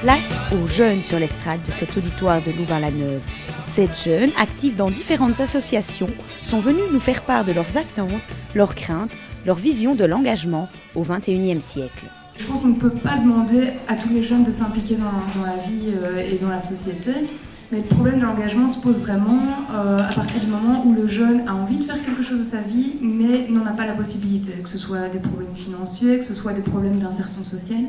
Place aux jeunes sur l'estrade de cet auditoire de Louvain-la-Neuve. 7 jeunes, actifs dans différentes associations, sont venus nous faire part de leurs attentes, leurs craintes, leur vision de l'engagement au XXIe siècle. Je pense qu'on ne peut pas demander à tous les jeunes de s'impliquer dans la vie et dans la société, mais le problème de l'engagement se pose vraiment à partir du moment où le jeune a envie de faire quelque chose de sa vie, mais n'en a pas la possibilité, que ce soit des problèmes financiers, que ce soit des problèmes d'insertion sociale.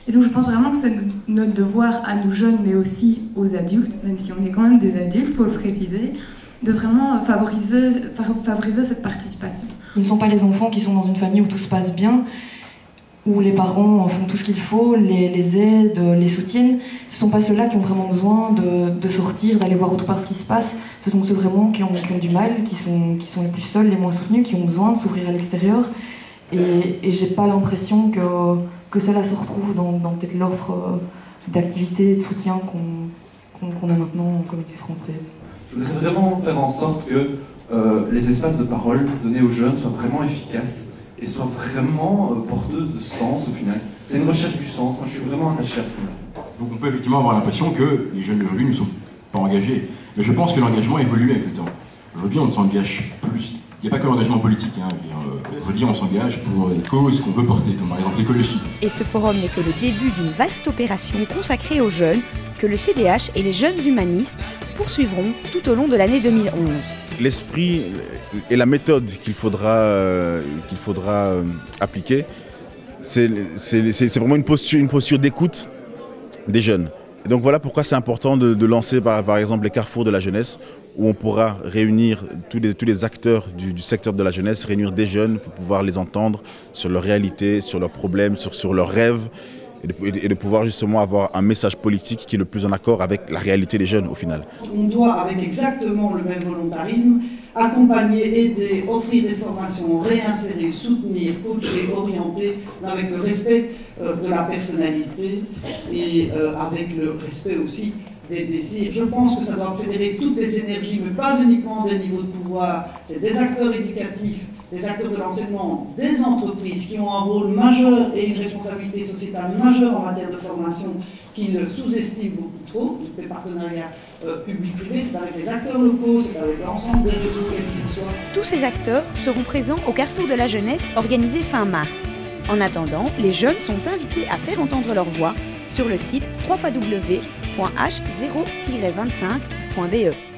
Et donc je pense vraiment que c'est notre devoir à nous jeunes, mais aussi aux adultes, même si on est quand même des adultes, il faut le préciser, de vraiment favoriser cette participation. Ce ne sont pas les enfants qui sont dans une famille où tout se passe bien, où les parents font tout ce qu'il faut, les aident, les soutiennent. Ce ne sont pas ceux-là qui ont vraiment besoin de sortir, d'aller voir autre part ce qui se passe. Ce sont ceux vraiment qui ont du mal, qui sont les plus seuls, les moins soutenus, qui ont besoin de s'ouvrir à l'extérieur. Et j'ai pas l'impression que cela se retrouve dans peut-être l'offre d'activités et de soutien qu'on a maintenant en communauté française. Je voudrais vraiment faire en sorte que les espaces de parole donnés aux jeunes soient vraiment efficaces et soient vraiment porteuses de sens au final. C'est une recherche du sens, moi je suis vraiment attaché à ce point-là. Donc on peut effectivement avoir l'impression que les jeunes d'aujourd'hui ne sont pas engagés. Mais je pense que l'engagement évolue avec le temps. Aujourd'hui on ne s'engage plus. Il n'y a pas que l'engagement politique. Aujourd'hui on s'engage pour des causes qu'on veut porter, comme par exemple l'écologie. Et ce forum n'est que le début d'une vaste opération consacrée aux jeunes que le CDH et les jeunes humanistes poursuivront tout au long de l'année 2011. L'esprit et la méthode qu'il faudra appliquer, c'est vraiment une posture d'écoute des jeunes. Et donc voilà pourquoi c'est important de lancer par exemple les carrefours de la jeunesse, où on pourra réunir tous les acteurs du secteur de la jeunesse, réunir des jeunes pour pouvoir les entendre sur leur réalité, sur leurs problèmes, sur leurs rêves, et de pouvoir justement avoir un message politique qui est le plus en accord avec la réalité des jeunes au final. On doit, avec exactement le même volontarisme, accompagner, aider, offrir des formations, réinsérer, soutenir, coacher, orienter, avec le respect de la personnalité et avec le respect aussi des désirs. Je pense que ça doit fédérer toutes les énergies, mais pas uniquement des niveaux de pouvoir. C'est des acteurs éducatifs, des acteurs de l'enseignement, des entreprises qui ont un rôle majeur et une responsabilité sociétale majeure en matière de formation qu'ils sous-estiment beaucoup trop. Les partenariats publics-privés, c'est avec les acteurs locaux, c'est avec l'ensemble des réseaux quels qu'ils soient. Tous ces acteurs seront présents au Carrefour de la Jeunesse organisé fin mars. En attendant, les jeunes sont invités à faire entendre leur voix sur le site www.h0-25.be.